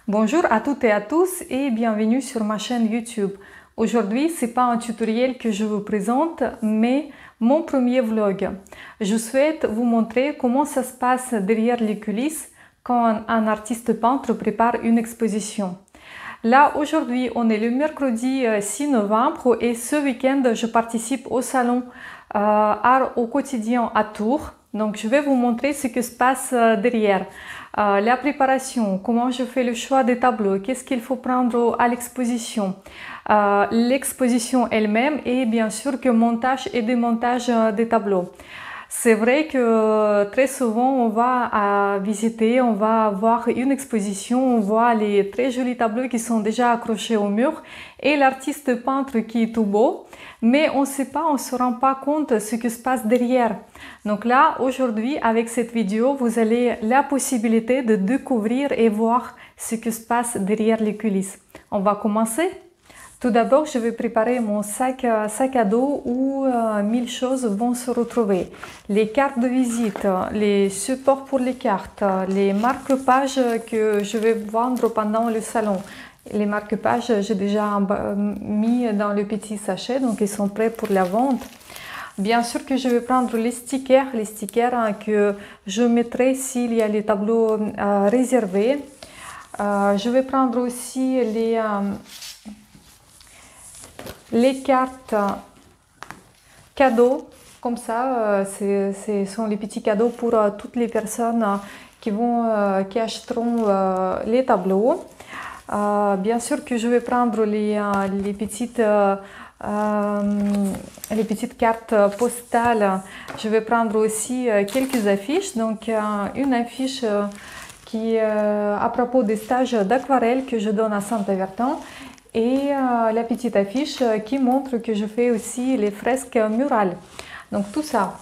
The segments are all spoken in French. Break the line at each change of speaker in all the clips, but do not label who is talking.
Bonjour à toutes et à tous et bienvenue sur ma chaîne YouTube. Aujourd'hui, ce n'est pas un tutoriel que je vous présente, mais mon premier vlog. Je souhaite vous montrer comment ça se passe derrière les coulisses quand un artiste peintre prépare une exposition. Là, aujourd'hui, on est le mercredi 6 novembre et ce week-end, je participe au salon Art au quotidien à Tours. Donc, je vais vous montrer ce que se passe derrière. La préparation, comment je fais le choix des tableaux, qu'est-ce qu'il faut prendre à l'exposition, l'exposition elle-même et bien sûr que montage et démontage des tableaux. C'est vrai que très souvent on va visiter, on va voir une exposition, on voit les très jolis tableaux qui sont déjà accrochés au mur et l'artiste peintre qui est tout beau, mais on ne sait pas, on ne se rend pas compte de ce qui se passe derrière. Donc là, aujourd'hui, avec cette vidéo, vous avez la possibilité de découvrir et voir ce qui se passe derrière les coulisses. On va commencer. Tout d'abord, je vais préparer mon sac à dos où 1000 choses vont se retrouver. Les cartes de visite, les supports pour les cartes, les marque-pages que je vais vendre pendant le salon. Les marque-pages, j'ai déjà mis dans le petit sachet, donc ils sont prêts pour la vente. Bien sûr que je vais prendre les stickers que je mettrai s'il y a les tableaux réservés. Je vais prendre aussi les cartes cadeaux, comme ça, ce sont les petits cadeaux pour toutes les personnes qui achèteront les tableaux. Bien sûr que je vais prendre les petites cartes postales. Je vais prendre aussi quelques affiches. Donc, une affiche qui à propos des stages d'aquarelle que je donne à Saint-Avertin. Et la petite affiche qui montre que je fais aussi les fresques murales. Donc tout ça.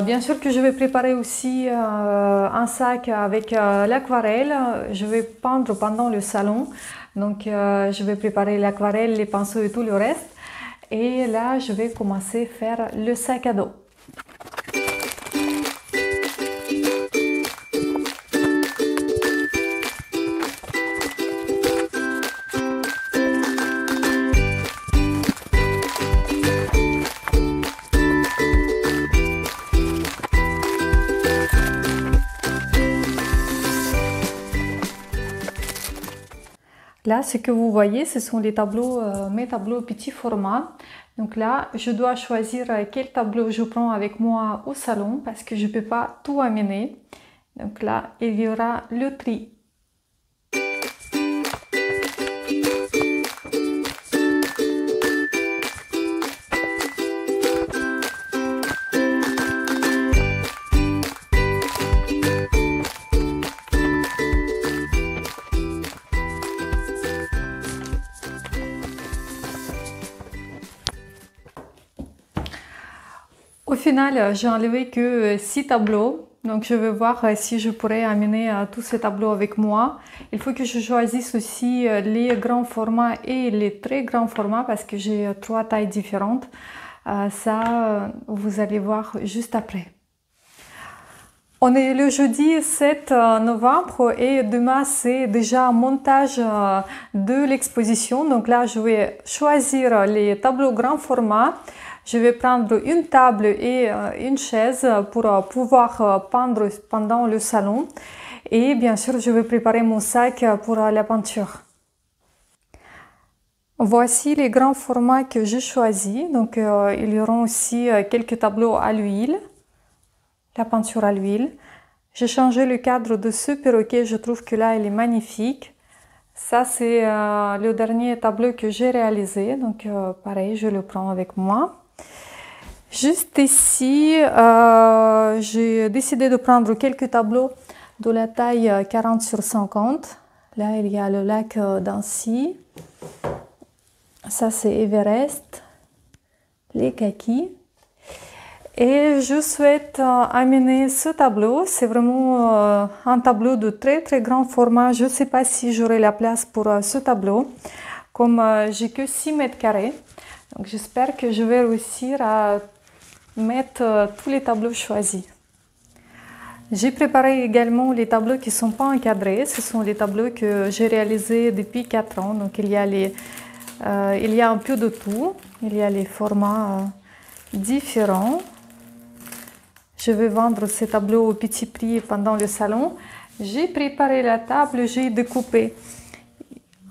Bien sûr que je vais préparer aussi un sac avec l'aquarelle. Je vais peindre pendant le salon. Donc je vais préparer l'aquarelle, les pinceaux et tout le reste. Et là, je vais commencer à faire le sac à dos. Là, ce que vous voyez, ce sont les tableaux, mes tableaux petit format. Donc là, je dois choisir quel tableau je prends avec moi au salon parce que je ne peux pas tout amener. Donc là, il y aura le tri. Au final, j'ai enlevé que 6 tableaux. Donc, je vais voir si je pourrais amener tous ces tableaux avec moi. Il faut que je choisisse aussi les grands formats et les très grands formats parce que j'ai 3 tailles différentes. Ça, vous allez voir juste après. On est le jeudi 7 novembre et demain c'est déjà un montage de l'exposition. Donc là, je vais choisir les tableaux grand format. Je vais prendre une table et une chaise pour pouvoir peindre pendant le salon. Et bien sûr, je vais préparer mon sac pour la peinture. Voici les grands formats que j'ai choisis. Donc, il y aura aussi quelques tableaux à l'huile. La peinture à l'huile. J'ai changé le cadre de ce perroquet. Je trouve que là, il est magnifique. Ça, c'est le dernier tableau que j'ai réalisé. Donc, pareil, je le prends avec moi. Juste ici, j'ai décidé de prendre quelques tableaux de la taille 40 sur 50. Là, il y a le lac d'Annecy. Ça, c'est Everest. Les kakis. Et je souhaite amener ce tableau. C'est vraiment un tableau de très très grand format. Je ne sais pas si j'aurai la place pour ce tableau. Comme j'ai que 6 mètres carrés. Donc j'espère que je vais réussir à mettre tous les tableaux choisis. J'ai préparé également les tableaux qui ne sont pas encadrés. Ce sont les tableaux que j'ai réalisés depuis 4 ans. Donc il y a un peu de tout. Il y a les formats différents. Je vais vendre ces tableaux au petit prix pendant le salon. J'ai préparé la table, j'ai découpé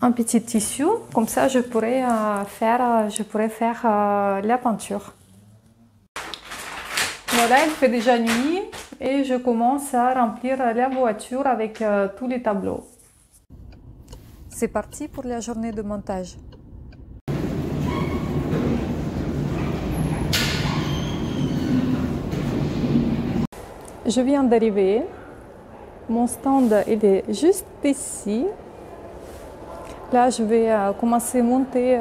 un petit tissu. Comme ça, je pourrais faire la peinture. Voilà, il fait déjà nuit et je commence à remplir la voiture avec tous les tableaux. C'est parti pour la journée de montage. Je viens d'arriver. Mon stand il est juste ici. Là, je vais commencer à monter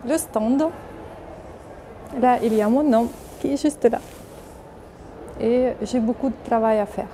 le stand. Là, il y a mon nom qui est juste là. Et j'ai beaucoup de travail à faire.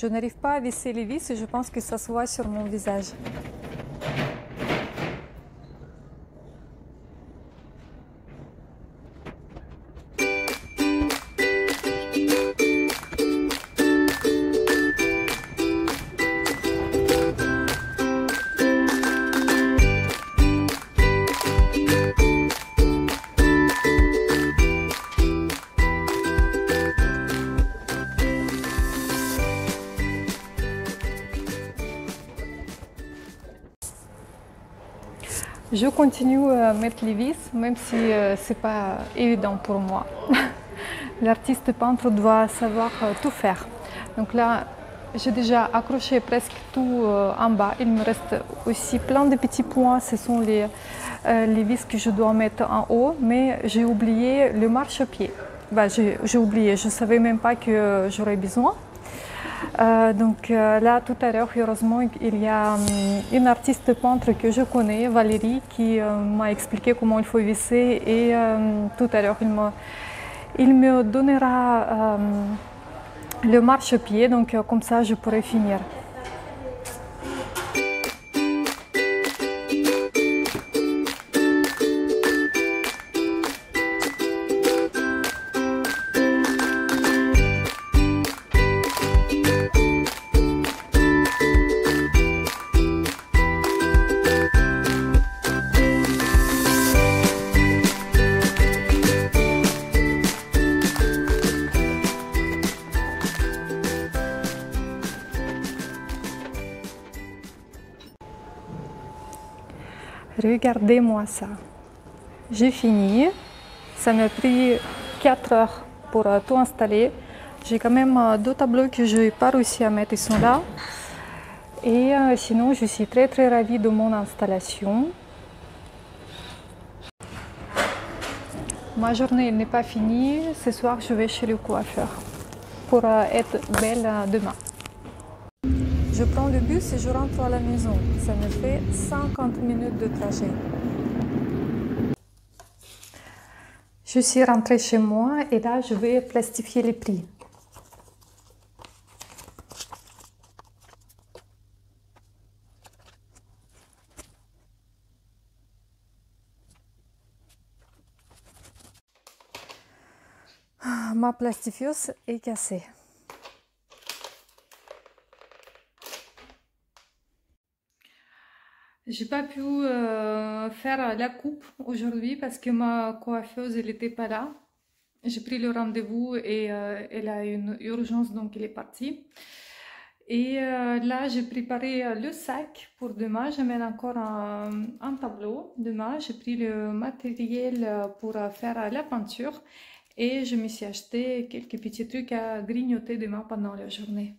Je n'arrive pas à visser les vis et je pense que ça se voit sur mon visage. Je continue à mettre les vis, même si ce n'est pas évident pour moi. L'artiste peintre doit savoir tout faire. Donc là, j'ai déjà accroché presque tout en bas. Il me reste aussi plein de petits points. Ce sont les vis que je dois mettre en haut, mais j'ai oublié le marchepied. J'ai oublié, je ne savais même pas que j'aurais besoin. Là, tout à l'heure, heureusement, il y a une artiste peintre que je connais, Valérie, qui m'a expliqué comment il faut visser et tout à l'heure, il me donnera le marchepied, donc comme ça, je pourrai finir. Regardez-moi ça. J'ai fini. Ça m'a pris 4 heures pour tout installer. J'ai quand même 2 tableaux que je n'ai pas réussi à mettre, ils sont là. Et sinon, je suis très ravie de mon installation. Ma journée n'est pas finie. Ce soir, je vais chez le coiffeur pour être belle demain. Je prends le bus et je rentre à la maison. Ça me fait 50 minutes de trajet. Je suis rentrée chez moi et là, je vais plastifier les prix. Ma plastifieuse est cassée. J'ai pas pu faire la coupe aujourd'hui parce que ma coiffeuse n'était pas là. J'ai pris le rendez-vous et elle a une urgence, donc elle est partie. Et là, j'ai préparé le sac pour demain. J'amène encore un tableau demain. J'ai pris le matériel pour faire la peinture et je me suis acheté quelques petits trucs à grignoter demain pendant la journée.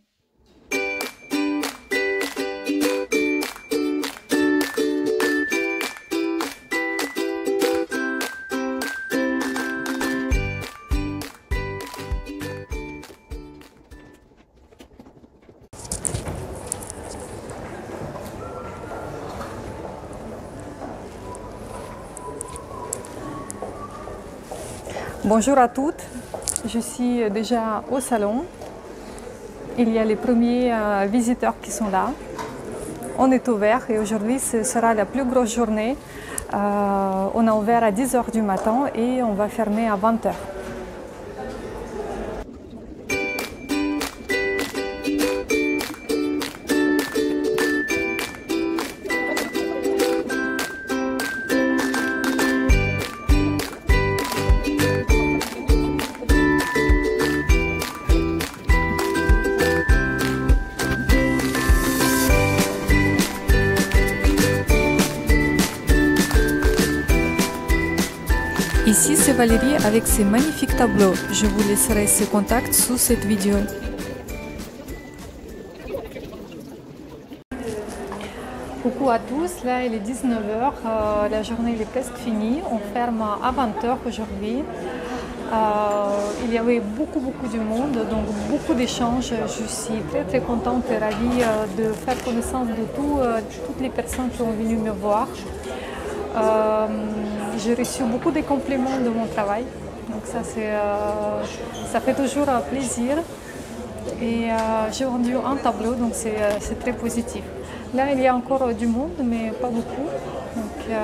Bonjour à toutes, je suis déjà au salon. Il y a les premiers visiteurs qui sont là. On est ouvert et aujourd'hui ce sera la plus grosse journée. On a ouvert à 10 h du matin et on va fermer à 20 h. Ici, c'est Valérie avec ses magnifiques tableaux. Je vous laisserai ses contacts sous cette vidéo. Coucou à tous, là il est 19 h, la journée est presque finie. On ferme à 20 h aujourd'hui. Il y avait beaucoup de monde, donc beaucoup d'échanges. Je suis très contente et ravie de faire connaissance de toutes les personnes qui ont venu me voir. J'ai reçu beaucoup de compliments de mon travail, donc ça fait toujours plaisir. Et j'ai vendu un tableau, donc c'est très positif. Là, il y a encore du monde, mais pas beaucoup. Donc,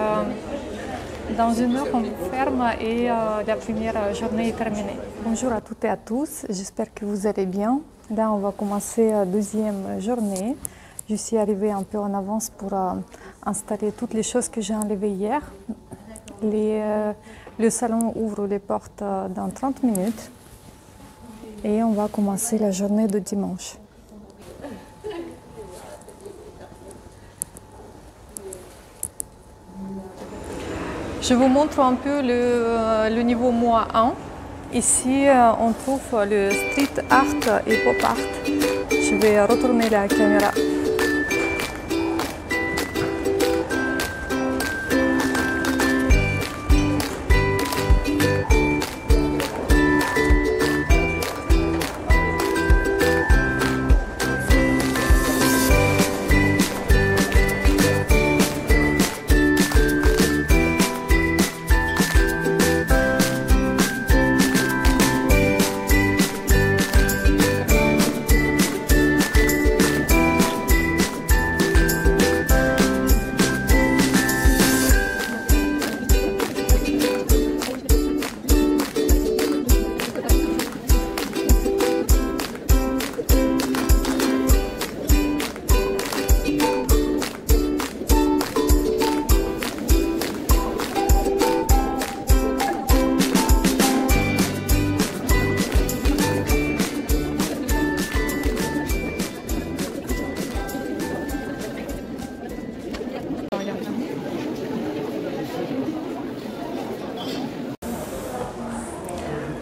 dans 1 heure, on ferme et la première journée est terminée. Bonjour à toutes et à tous, j'espère que vous allez bien. Là, on va commencer la deuxième journée. Je suis arrivée un peu en avance pour installer toutes les choses que j'ai enlevées hier. Le salon ouvre les portes dans 30 minutes et on va commencer la journée de dimanche. Je vous montre un peu le niveau moins 1. Ici, on trouve le street art et pop art. Je vais retourner la caméra.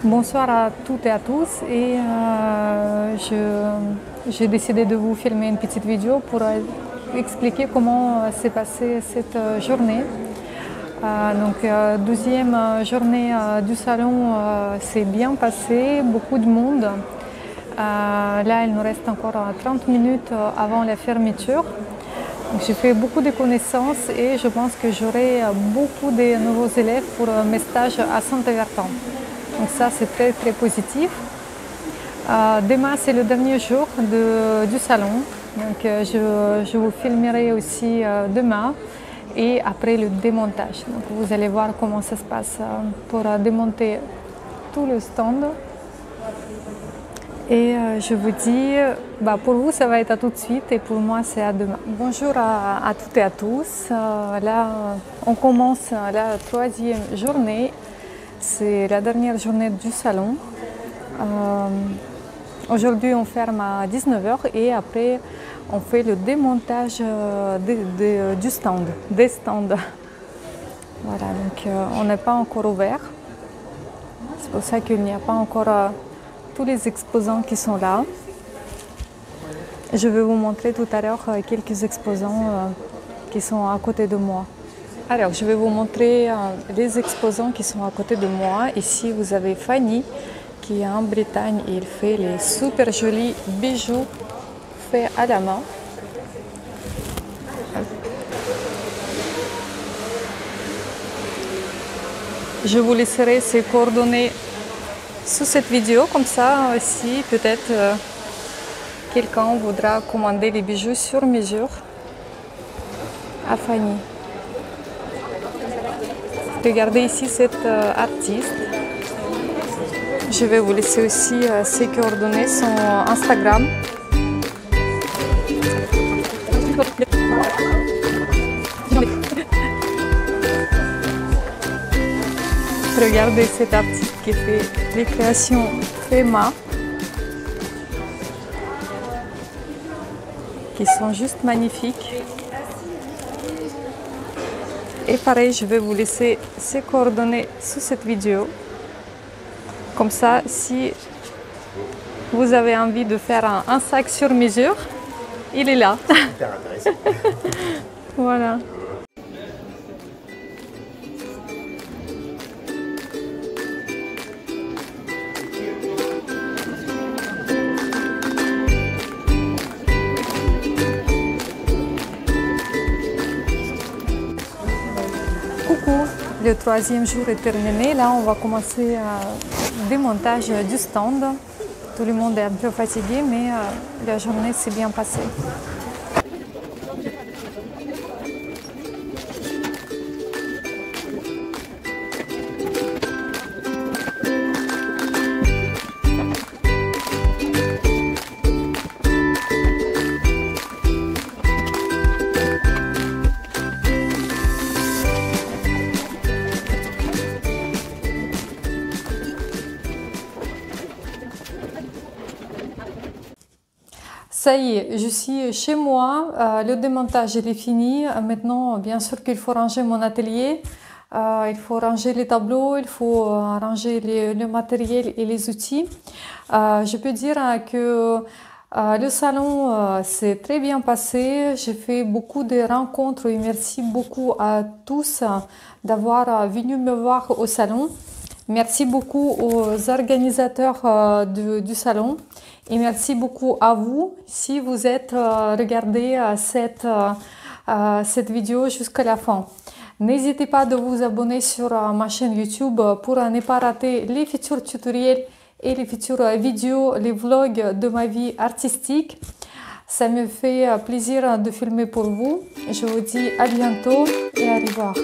Bonsoir à toutes et à tous et j'ai décidé de vous filmer une petite vidéo pour expliquer comment s'est passée cette journée. Donc 12e journée du salon s'est bien passée, beaucoup de monde. Là il nous reste encore 30 minutes avant la fermeture. J'ai fait beaucoup de connaissances et je pense que j'aurai beaucoup de nouveaux élèves pour mes stages à Saint-Avertin. Donc ça c'est très positif. Demain c'est le dernier jour du salon, donc je vous filmerai aussi demain et après le démontage. Donc vous allez voir comment ça se passe pour démonter tout le stand. Et je vous dis, pour vous ça va être à tout de suite et pour moi c'est à demain. Bonjour à toutes et à tous. Là on commence la 3e journée. C'est la dernière journée du salon. Aujourd'hui, on ferme à 19 h et après, on fait le démontage du stand, des stands. Voilà, donc on n'est pas encore ouvert. C'est pour ça qu'il n'y a pas encore tous les exposants qui sont là. Je vais vous montrer tout à l'heure quelques exposants qui sont à côté de moi. Alors, je vais vous montrer les exposants qui sont à côté de moi. Ici, vous avez Fanny qui est en Bretagne. Il fait les super jolis bijoux faits à la main. Je vous laisserai ses coordonnées sous cette vidéo, comme ça si peut-être quelqu'un voudra commander les bijoux sur mesure à Fanny. Regardez ici cette artiste. Je vais vous laisser aussi ses coordonnées, son Instagram. Regardez cette artiste qui fait les créations fait main, qui sont juste magnifiques. Et pareil, je vais vous laisser ses coordonnées sous cette vidéo. Comme ça, si vous avez envie de faire un sac sur mesure, il est là.
Super intéressant.
Voilà. Coucou, le troisième jour est terminé. Là, on va commencer le démontage du stand. Tout le monde est un peu fatigué, mais la journée s'est bien passée. Ça y est, je suis chez moi, le démontage est fini. Maintenant, bien sûr qu'il faut ranger mon atelier, il faut ranger les tableaux, il faut ranger le matériel et les outils. Je peux dire que le salon s'est très bien passé, j'ai fait beaucoup de rencontres et merci beaucoup à tous d'avoir venu me voir au salon. Merci beaucoup aux organisateurs du salon et merci beaucoup à vous si vous êtes regardé cette vidéo jusqu'à la fin. N'hésitez pas de vous abonner sur ma chaîne YouTube pour ne pas rater les futurs tutoriels et les futures vidéos, les vlogs de ma vie artistique. Ça me fait plaisir de filmer pour vous. Je vous dis à bientôt et au revoir.